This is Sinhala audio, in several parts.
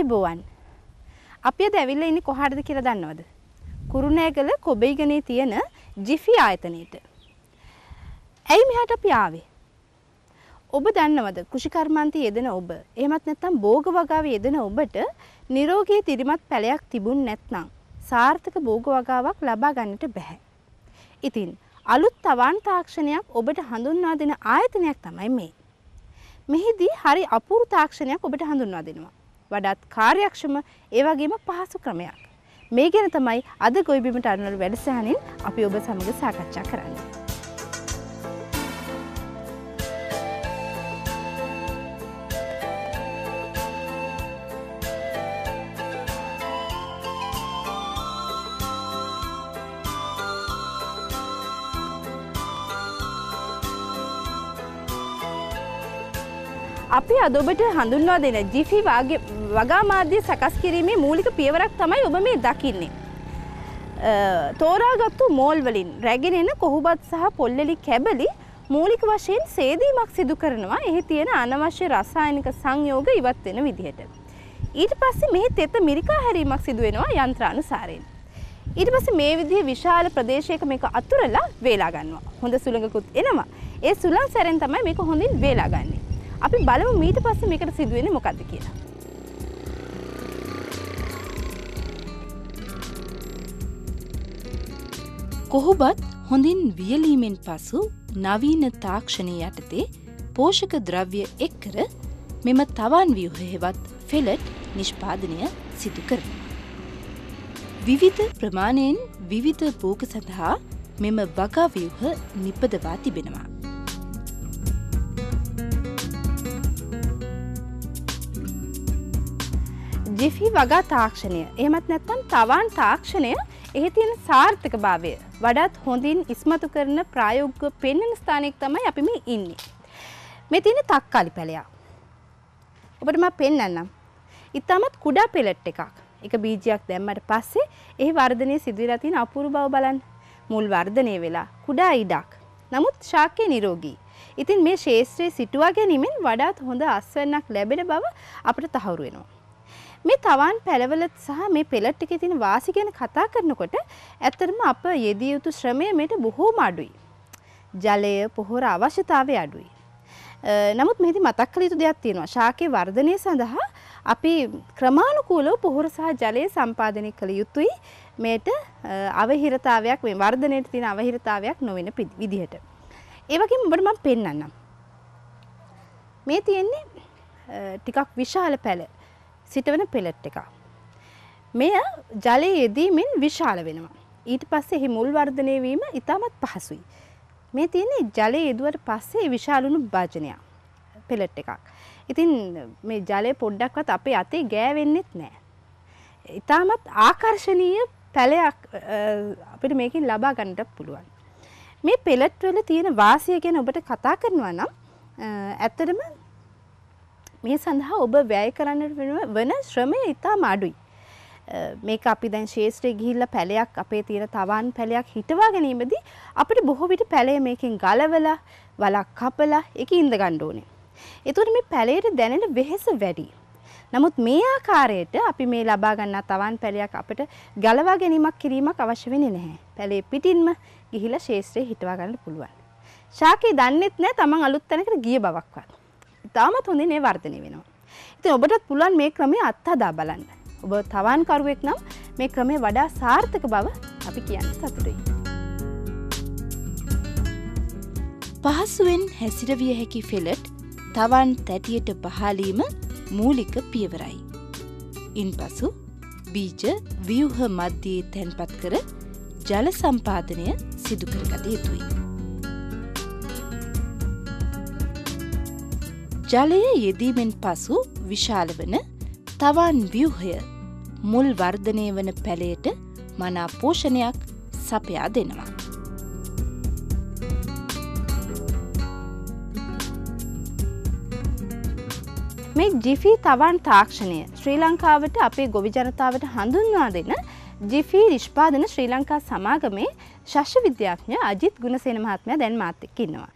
ආයිබෝවන්. අපි අද ඇවිල්ලා ඉන්නේ කොහාටද කියලා දන්නවද? කුරුණෑගල කොබෙයිගනේ තියෙන ජිෆි ආයතනයේට. ඇයි මෙහාට අපි ආවේ? ඔබ දන්නවද කෘෂිකර්මාන්තයේ යෙදෙන ඔබ, එහෙමත් නැත්නම් භෝග වගාවේ යෙදෙන ඔබට නිරෝගී තිරිමත් පැලයක් තිබුණ නැත්නම් සාර්ථක භෝග වගාවක් ලබා ගන්නට බැහැ. ඉතින් අලුත් තවන් තාක්ෂණයක් ඔබට හඳුන්වා දෙන ආයතනයක් තමයි මේ. මෙහිදී හරි අපූර්ව තාක්ෂණයක් ඔබට හඳුන්වා දෙනවා. වඩාත් කාර්යක්ෂම ඒ වගේම පහසු ක්‍රමයක්. මේ ගැන තමයි අද ගොවිබිමට අනුවල වැඩසටහනින් අපි ඔබ සමග සාකච්ඡා කරන්නේ. අපි අද ඔබට හඳුන්වා දෙන ජිෆි වගා මාධ්‍ය සකස් කිරීමේ මූලික පියවරක් තමයි ඔබ මේ දකින්නේ. තෝරාගත්තු මෝල් වලින් රැගෙන එන කොහොඹත් සහ පොල්ලෙලි කැබලි මූලික වශයෙන් සේදීමක් සිදු කරනවා. එහි තියෙන අනවශ්‍ය රසායනික සංයෝග ඉවත් වෙන විදිහට. ඊට පස්සේ මෙහි තෙත මිරිකා හැරීමක් සිදු වෙනවා යන්ත්‍රානුසාරයෙන්. ඊට පස්සේ මේ විදිහේ විශාල ප්‍රදේශයක මේක අතුරලා වේලා ගන්නවා. හොඳ සුළඟකුත් එනවා. ඒ සුළං සැරෙන් තමයි මේක හොඳින් වේලා ගන්නෙ. අපි බලමු ඊට පස්සේ මේකට සිදු වෙන්නේ මොකක්ද කියලා. කොහොඹත් හොඳින් වියලීමෙන් පසු නවීන තාක්ෂණය යටතේ පෝෂක ද්‍රව්‍ය එක් කර මෙම තවන් ව්‍යුහයවත් ෆෙලට් නිෂ්පාදනය සිදු කරනවා. විවිධ ප්‍රමාණයෙන් විවිධ භෝග සඳහා මෙම වගා ව්‍යුහ නිපදවා තිබෙනවා. ජිෆි වගා තාක්ෂණය, එහෙමත් නැත්නම් තවන් තාක්ෂණය, එහි තියෙන සාර්ථකභාවය වඩාත් හොඳින් ඉස්මතු කරන ප්‍රායෝගිකව පෙන්වන ස්ථානයක තමයි අපි මේ ඉන්නේ. මේ තියෙන තක්කාලි පැලයක්. ඔබට මම පෙන්නන්නම්. ඊටමත් කුඩා පෙලට් එකක්. එක බීජයක් දැම්මට පස්සේ එහි වර්ධනය සිදු වෙලා තියෙන අපූර්ව බව බලන්න. මුල් වර්ධනය වෙලා කුඩා ඉඩක්. නමුත් ශාක්‍ය නිරෝගී. ඉතින් මේ ශේෂ්ත්‍රයේ සිටුවා ගැනීමෙන් වඩාත් හොඳ අස්වැන්නක් ලැබෙන බව අපිට තහවුරු වෙනවා. මේ තවන් පැලවල සහ මේ පෙලට් එකේ තියෙන වාසි ගැන කතා කරනකොට ඇත්තටම අප යෙදිය යුතු ශ්‍රමය මේට බොහෝම අඩුයි. ජලය, පොහොර අවශ්‍යතාවය අඩුයි. නමුත් මෙහිදී මතක් කළ යුතු දෙයක් තියෙනවා. ශාකයේ වර්ධනය සඳහා අපි ක්‍රමානුකූලව පොහොර සහ ජලය සම්පාදනය කළ යුතුයි. මේට අවහිරතාවයක්, මේ වර්ධනයට තියෙන අවහිරතාවයක් නොවන විදිහට. ඒ වගේම ඔබට මම පෙන්නන්නම්. මේ තියෙන්නේ ටිකක් විශාල පැල සිටවන පෙලට් එකක්. මෙය ජලයේ යෙදීමෙන් විශාල වෙනවා. ඊට පස්සේ එහි මුල් වර්ධනය වීම ඉතාමත් පහසුයි. මේ තියෙන්නේ ජලයේ යෙදුවට පස්සේ විශාලුණු භාජනයක් පෙලට් එකක්. ඉතින් මේ ජලය පොඩ්ඩක්වත් අපේ අතේ ගෑවෙන්නෙත් නැහැ. ඉතාමත් ආකර්ශනීය පැලයක් අපිට මේකෙන් ලබා ගන්නට පුළුවන්. මේ පෙලට් වල තියෙන වාසිය ගැන ඔබට කතා කරනවා නම් ඇත්තටම මේ සඳහා ඔබ වැය කරන්නට වන ශ්‍රමය ඉතාම අඩුයි. මේක අපි දැන් ශේෂ්ත්‍රයේ ගිහිල්ලා පැලයක්, අපේ තියෙන තවන් පැලයක් හිටවා ගැනීමදී අපිට බොහෝ විට පැලය මේකෙන් ගලවලා වලක් කපලා ඒක ඉඳ ගන්න ඕනේ. ඒතකොට මේ පැලයට දැනෙන වෙහෙස වැඩි. නමුත් මේ ආකාරයට අපි මේ ලබා ගන්නා තවන් පැලයක් අපිට ගලවා ගැනීමක් කිරීමක් අවශ්‍ය වෙන්නේ නැහැ. පැලේ පිටින්ම ගිහිල්ලා ශේෂ්ත්‍රයේ හිටවා ගන්න පුළුවන්. ශාකේ දන්නෙත් නැහැ තමන් අලුත් තැනකට ගිය බවක්වත්. ඉතාමත් හොඳින් මේ වර්ධනය වෙනවා. ඉතින් ඔබටත් පුළුවන් මේ ක්‍රමය අත්හදා බලන්න. ඔබ තවන් කරුවෙක් නම් මේ ක්‍රමය වඩා සාර්ථක බව අපි කියන්න සතුටුයි. පහසුවෙන් හැසිරවිය හැකි ෆෙලට් තවන් තැටියට බහලීම මූලික පියවරයි. ඉන්පසු බීජ ව්‍යුහ මැදයේ තැන්පත් කර ජල සම්පාදනය සිදු කරගත යුතුයි. ජලය යෙදීමෙන් පසු විශාල වන තවන් ව්‍යුහය මුල් වර්ධනය වන පැලයට මනා පෝෂණයක් සපයා දෙනවා. මේ ජිෆි තවන් තාක්ෂණය ශ්‍රී ලංකාවට අපේ ගොවි ජනතාවට හඳුන්වා දෙන ජිෆි නිෂ්පාදන ශ්‍රී ලංකා සමාගමේ ශස්ත්‍ර විද්‍යාඥ අජිත් ගුණසේන මහත්මයා දැන් මාත් එක්ක ඉන්නවා.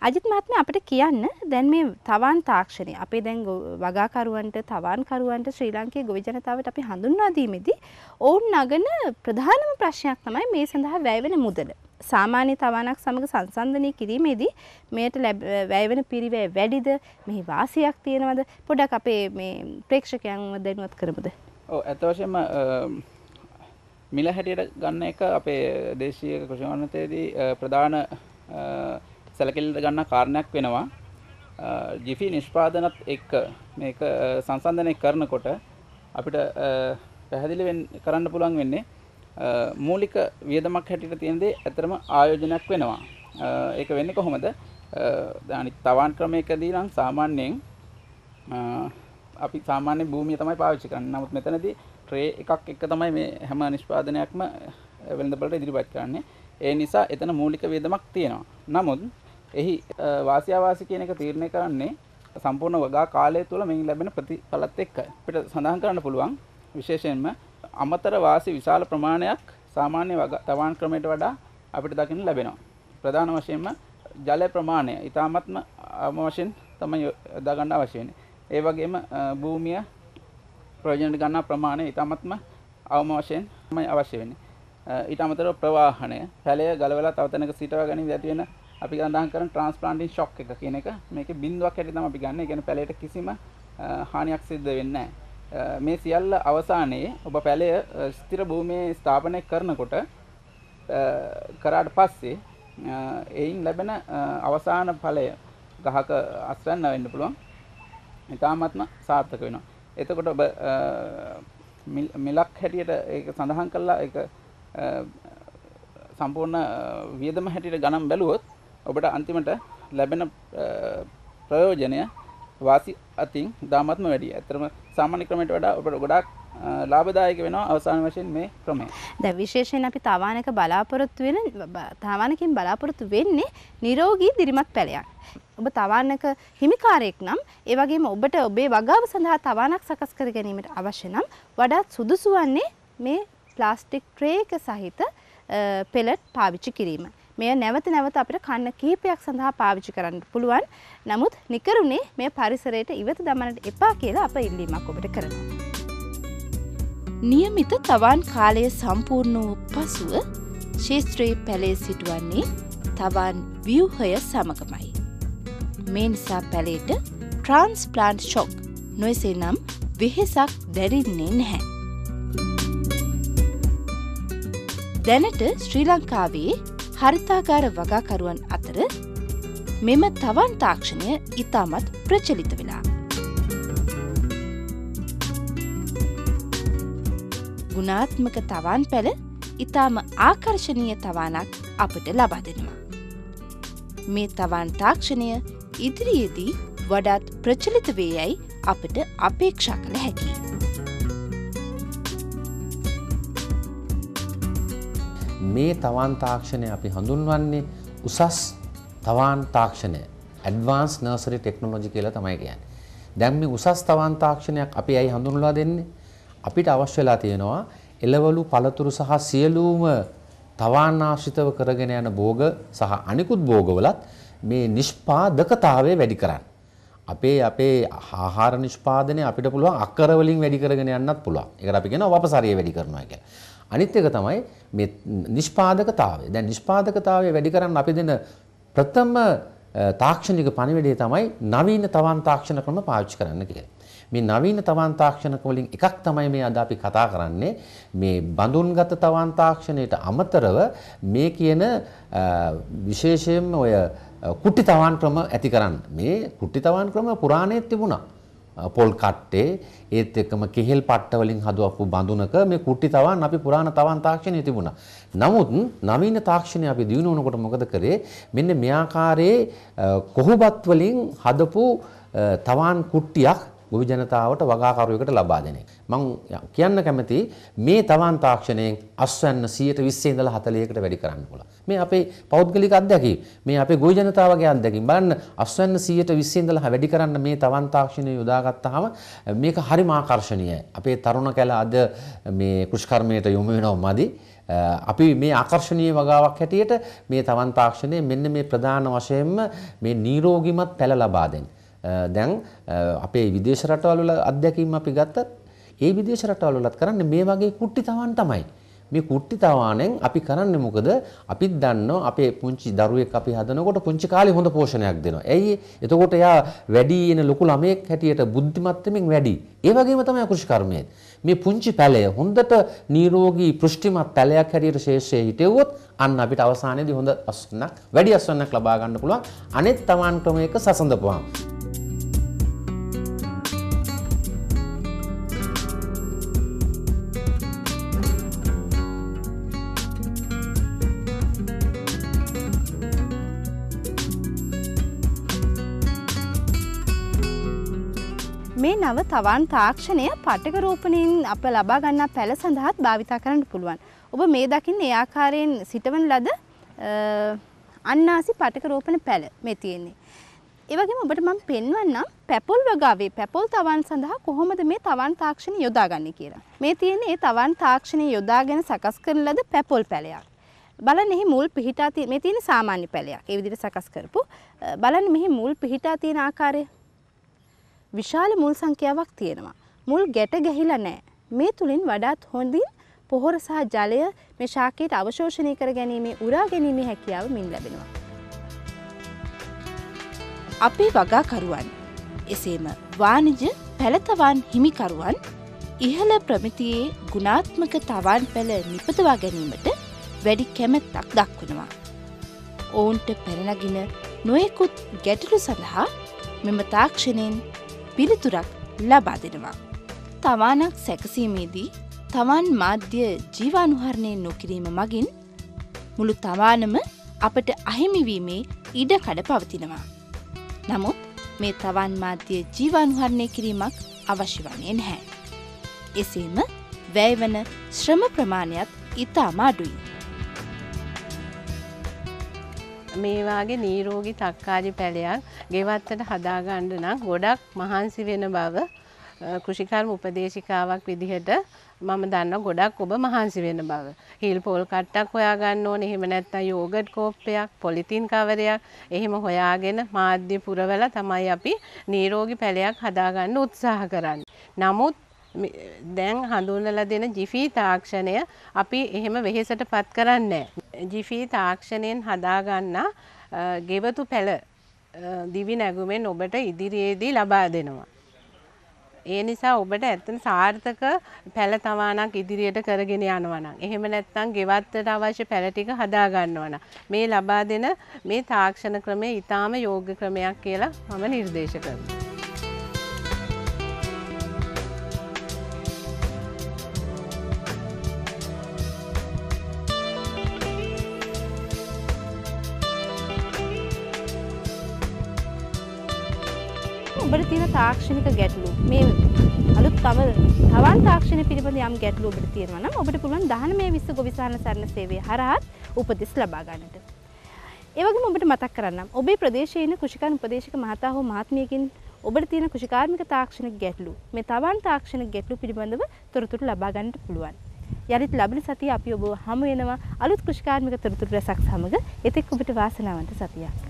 අජිත් මහත්මයා අපිට කියන්න දැන් මේ තවාන් තාක්ෂණය අපේ දැන් වගාකරුවන්ට තවාන්කරුවන්ට ශ්‍රී ලාංකේය ගොවි ජනතාවට අපි හඳුන්වා දීමේදී ඔවුන් නගන ප්‍රධානම ප්‍රශ්නයක් තමයි මේ සඳහා වැය වෙන මුදල. සාමාන්‍ය තවානක් සමග සංසන්දනය කිරීමේදී මෙයට වැය වෙන පිරිවැය වැඩිද? මෙහි වාසියක් තියෙනවද? පොඩ්ඩක් අපේ මේ ප්‍රේක්ෂකයන්ව දැනුවත් කරමුද? ඔව් අත වශයෙන්ම මිල හැටියට ගන්න එක අපේ දේශීය කෘෂි මණ්ඩලයේදී ප්‍රධාන සැලකිලිට ගන්න කාරණයක් වෙනවා. ජිෆි නිෂ්පාදනත් එක්ක මේක සංසන්දනය කරනකොට අපිට පැහැදිලි කරන්න පුළුවන් වෙන්නේ මූලික වියදමක් හැටියට තියෙන දේ ඇත්තටම ආයෝජනයක් වෙනවා. ඒක වෙන්නේ කොහොමද? අනිත් තවාන් ක්‍රමයකදී නම් සාමාන්‍යයෙන් අපි සාමාන්‍ය භූමිය තමයි පාවිච්චි කරන්නේ. නමුත් මෙතනදී ට්‍රේ එකක් එක තමයි මේ හැම නිෂ්පාදනයක්ම වෙළඳපළට ඉදිරිපත් කරන්නේ. ඒ නිසා එතන මූලික වියදමක් තියෙනවා. නමුත් එහි වාසි අවාසි කියන එක තීරණය කරන්නේ සම්පූර්ණ වගා කාලය තුළ මෙයින් ලැබෙන ප්‍රතිඵලත් එක්ක. අපිට සඳහන් කරන්න පුළුවන් විශේෂයෙන්ම අමතර වාසි විශාල ප්‍රමාණයක් සාමාන්‍ය තවාන් ක්‍රමයට වඩා අපිට දකින්න ලැබෙනවා. ප්‍රධාන වශයෙන්ම ජල ප්‍රමාණය ඊටාත්ම අවශ්‍යයෙන් තමයි යොදා ගන්න අවශ්‍ය වෙන්නේ. ඒ වගේම භූමිය ප්‍රයෝජනට ගන්න ප්‍රමාණය ඊටාත්ම අවම වශයෙන් තමයි අවශ්‍ය වෙන්නේ. ඊට අමතරව ප්‍රවාහනය, පැලය ගලවලා තව තැනක සිටව ගැනීම ඇති වෙන අපි සඳහන් කරන ට්‍රාන්ස්ප්ලාන්ටින් ෂොක් එක කියන එක මේකේ බිඳුවක් හැටියට තමයි අපි ගන්න. ඒ කියන්නේ පැලයට කිසිම හානියක් සිද්ධ වෙන්නේ නැහැ. මේ සියල්ල අවසානයේ ඔබ පැලය ස්ථිර භූමියේ ස්ථාපනය කරනකොට කරාට පස්සේ එයින් ලැබෙන අවසාන ඵලය ගහක අස්වැන්න වෙන්න පුළුවන්. ඊටාත්ම සාර්ථක වෙනවා. එතකොට ඔබ මිලක් හැටියට ඒක සඳහන් කළා ඒක සම්පූර්ණ වියදම හැටියට ගණන් බැලුවොත් ඔබට අන්තිමට ලැබෙන ප්‍රයෝජනය වාසි අතින් දාමත්ම වැඩි. ඇත්තටම සාමාන්‍ය ක්‍රමයට වඩා ඔබට ගොඩාක් ලාභදායක වෙනවා අවසාන වශයෙන් මේ ක්‍රමය. දැන් විශේෂයෙන් අපි තවානක තවානකින් බලාපොරොත්තු වෙන්නේ නිරෝගී දිරිමත් පැලයක්. ඔබ තවානක හිමිකාරයෙක් නම් ඒ වගේම ඔබට ඔබේ වගාව සඳහා තවානක් සකස් කර ගැනීමට අවශ්‍ය නම් වඩාත් සුදුසු වන්නේ මේ ප්ලාස්ටික් ට්‍රේ එක සහිත පෙලට් පාවිච්චි කිරීම. මෙය නැවත නැවත අපිට කන්න කීපයක් සඳහා පාවිච්චි කරන්න පුළුවන්. නමුත් නිකරුණේ මේ පරිසරයට ඉවත දමන්නට එපා කියලා අප ඉල්ලීමක් ඔබට කරනවා. නියමිත තවාන් කාලය සම්පූර්ණ වූ පසුව ශේෂ්ත්‍රයේ පැලේ සිටුවන්නේ තවාන් ව්‍යුහය සමගමයි. මේ නිසා පැලේට ට්‍රාන්ස්ප්ලාන්ට් ෂොක් නොයසේ නම් වෙහෙසක් දැනෙන්නේ නැහැ. දැනට ශ්‍රී ලංකාවේ හරිතාගාර වගාකරුවන් අතර මෙම තවන් තාක්ෂණය ඉතාමත් ප්‍රචලිත වෙලා. ගුණාත්මක තවන් පැළ ඉතාම ආකර්ශනීය තවානක් අපට ලබා දෙනවා. මේ තවන් තාක්ෂණය ඉදිරියේදී වඩාත් ප්‍රචලිත වේ යයි අපට අපේක්ෂා කළ හැකියි. මේ තවාන් තාක්ෂණය අපි හඳුන්වන්නේ උසස් තවාන් තාක්ෂණය ඇඩ්වාන්ස් නර්සරි ටෙක්නොලොජි කියලා තමයි කියන්නේ. දැන් මේ උසස් තවාන් තාක්ෂණයක් අපි ඇයි හඳුන්වලා දෙන්නේ? අපිට අවශ්‍ය වෙලා තියෙනවා එළවලු පළතුරු සහ සියලුම තවාන් ආශ්‍රිතව කරගෙන යන භෝග සහ අනිකුත් භෝගවලත් මේ නිෂ්පාදකතාවය වැඩි කරන්න. අපේ ආහාර නිෂ්පාදනය අපිට පුළුවන් අක්කර වලින් වැඩි කරගෙන යන්නත් පුළුවන්. ඒකට අපි කියනවා වපසරිය වැඩි කරනවා කියලා. අනිත් එක තමයි මේ නිෂ්පාදකතාවය. දැන් නිෂ්පාදකතාවය වැඩි කරන්න අපි දෙන ප්‍රථම තාක්ෂණික පණිවිඩය තමයි නවීන තවන් තාක්ෂණ ක්‍රම පාවිච්චි කරන්න කියලා. මේ නවීන තවන් තාක්ෂණ වලින් එකක් තමයි මේ අද අපි කතා කරන්නේ. මේ බඳුන්ගත තවන් තාක්ෂණයට අමතරව මේ කියන විශේෂයෙන්ම ඔය කුටි තවන් ක්‍රම ඇති කරන්න. මේ කුටි තවන් ක්‍රම පුරාණයේ තිබුණා. පොල් කට්ටේ ඒත් එක්කම කෙහෙල් පට්ට වලින් හදවපු බඳුනක මේ කුටි තවන් අපි පුරාණ තවන් තාක්ෂණයේ තිබුණා. නමුත් නවීන තාක්ෂණය අපි දිනු වුණකොට මොකද කරේ? මෙන්න මේ ආකාරයේ කොහොබත් වලින් හදපු තවන් කුට්ටියක් ගොවි ජනතාවට වගාකරුවෙකුට ලබා දෙන එක. මම කියන්න කැමති මේ තවන් තාක්ෂණයෙන් අස්වැන්න 120 ඉඳලා 40කට වැඩි කරන්න පුළුවන්. මේ අපේ පෞද්ගලික අත්දැකීම්. මේ අපේ ගොවි ජනතාවගේ අත්දැකීම්. බලන්න අස්වැන්න 120 ඉඳලා වැඩි කරන්න මේ තවන් තාක්ෂණය යොදාගත්තාම මේක හරිම ආකර්ශනීයයි. අපේ තරුණ කැල අද මේ කෘෂිකර්මයට යොමු වෙනවා මදි. අපි මේ ආකර්ශනීය වගාවක් හැටියට මේ තවන් තාක්ෂණය මෙන්න මේ ප්‍රධාන වශයෙන්ම මේ නිරෝගීමත් පැල ලබා දෙන. දැන් අපේ විදේශ රටවල වල අත්දැකීම් අපි ගත්තත් ඒ විදේශ රටවල වලත් කරන්නේ මේ වගේ කුට්ටි තවන් තමයි. මේ කුට්ටි තවාණෙන් අපි කරන්නේ මොකද? අපිත් දන්නවා අපේ පුංචි දරුවෙක් අපි හදනකොට පුංචි කාලේ හොඳ පෝෂණයක් දෙනවා. ඇයි? එතකොට එයා වැඩි එන ලොකු ළමයෙක් හැටියට බුද්ධිමත් වෙමින් වැඩි. ඒ වගේම තමයි කෘෂිකර්මයේ. මේ පුංචි පැලය හොඳට නිරෝගී පෘෂ්ටිමත් පැලයක් හැටියට ශේෂ්ඨයේ හිටෙව්වොත් අන්න අපිට අවසානයේදී හොඳ අස්වැන්නක් වැඩි අස්වැන්නක් ලබා ගන්න පුළුවන්. අනෙත් තවන් ක්‍රමයක සසඳපුවාම. මේ නව තවන් තාක්ෂණය පටක රෝපණයෙන් අප ලබා ගන්නා පැල සඳහාත් භාවිතා කරන්න පුළුවන්. ඔබ මේ දකින්නේ ඒ ආකාරයෙන් සිටවන ලද අන්නාසි පටක රෝපණ පැල මේ තියෙන්නේ. ඒ වගේම ඔබට මම පෙන්වන්නම් පැපොල් වගාවේ පැපොල් තවන් සඳහා කොහොමද මේ තවන් තාක්ෂණය යොදාගන්නේ කියලා. මේ තියෙන්නේ ඒ තවන් තාක්ෂණය යොදාගෙන සකස් කරන ලද පැපොල් පැලයක්. බලන්න මෙහි මුල් පිහිටා තියෙන මේ තියෙන සාමාන්‍ය පැලයක්. ඒ විදිහට සකස් කරපු. බලන්න මෙහි මුල් පිහිටා තියෙන ආකාරය විශාල මුල් සංඛ්‍යාවක් තියෙනවා. මුල් ගැට ගැහිලා නැහැ. මේ තුලින් වඩාත් හොඳින් පොහොර සහ ජලය මේ ශාකයට අවශෝෂණය කර ගැනීමේ උරා ගැනීමේ හැකියාව මින් ලැබෙනවා. අපේ වගාකරුවන් එසේම වාණිජ පැලතවන් හිමිකරුවන් ඉහළ ප්‍රමිතියේ ගුණාත්මක තවන් පැල නිපදවා ගැනීමට වැඩි කැමැත්තක් දක්වනවා. ඔවුන්ට පැනනගින නොයෙකුත් ගැටලු සඳහා මෙම තාක්ෂණයෙන් පිළිතුරක් ලබා දෙනවා. තවානක් සැකසීමේදී තවන් මාධ්‍ය ජීවානුහරණය නොකිරීම මගින් මුළු තවානම අපට අහිමිවීමේ ඉඩකඩ පවතිනවා. නමුත් මේ තවන් මාධ්‍ය ජීවානුහරණය කිරීමක් අවශ්‍ය වන්නේ නැහැ. එසේම වැයවන ශ්‍රම ප්‍රමාණයත් ඉතාම අඩුයි. මේ වාගේ නිරෝගී තක්කාලි පැලයක් ගෙවත්තට හදාගන්න නම් ගොඩක් මහන්සි වෙන බව කෘෂිකර්ම උපදේශිකාවක් විදිහට මම දන්නවා ගොඩක් ඔබ මහන්සි වෙන බව. හිල් පොල් කට්ටක් හොයාගන්න ඕනේ. එහෙම නැත්නම් යෝගට් කෝප්පයක්, පොලිතින් කවරයක් එහෙම හොයාගෙන මාධ්‍ය පුරවලා තමයි අපි නිරෝගී පැලයක් හදාගන්න උත්සාහ කරන්නේ. නමුත් දැන් හඳුන්වලා දෙන ජිෆී තාක්ෂණය අපි එහෙම වෙහෙසටපත් කරන්නේ නැහැ. ජිෆී තාක්ෂණයෙන් හදාගන්න ගෙවතු පැල දිවි නැගුමෙන් ඔබට ඉදිරියේදී ලබා දෙනවා. ඒ නිසා ඔබට ඇත්තට සාර්ථක පැල තවානක් ඉදිරියට කරගෙන යනවා නම් එහෙම නැත්නම් ගෙවත්තට අවශ්‍ය පැල ටික හදා ගන්නවා නම් මේ ලබා දෙන මේ තාක්ෂණ ක්‍රමය ඊටාම යෝග්‍ය ක්‍රමයක් කියලා මම නිර්දේශ කරනවා. ඔබට තියෙන තාක්ෂණික ගැටලු මේ අලුත් තවන් තාක්ෂණ පිළිබඳ යම් ගැටලු ඔබට තියෙනවා නම් ඔබට පුළුවන් 1920 ගොවිසාන සරණ සේවය හරහා උපදෙස් ලබා ගන්නට. ඒ වගේම ඔබට මතක් කරන්නම් ඔබේ ප්‍රදේශයේ ඉන්න කෘෂිකර්ම උපදේශක මහතා හෝ මහත්මියකින් ඔබට තියෙන කෘෂිකාර්මික තාක්ෂණික ගැටලු මේ තවන් තාක්ෂණික ගැටලු පිළිබඳව තොරතුරු ලබා ගන්නට පුළුවන්. යලිත් ලබන සතිය අපි ඔබව හමු වෙනවා අලුත් කෘෂිකාර්මික තොරතුරු රැසක් සමග. එතෙක් ඔබට වාසනාවන්ත සතියක්.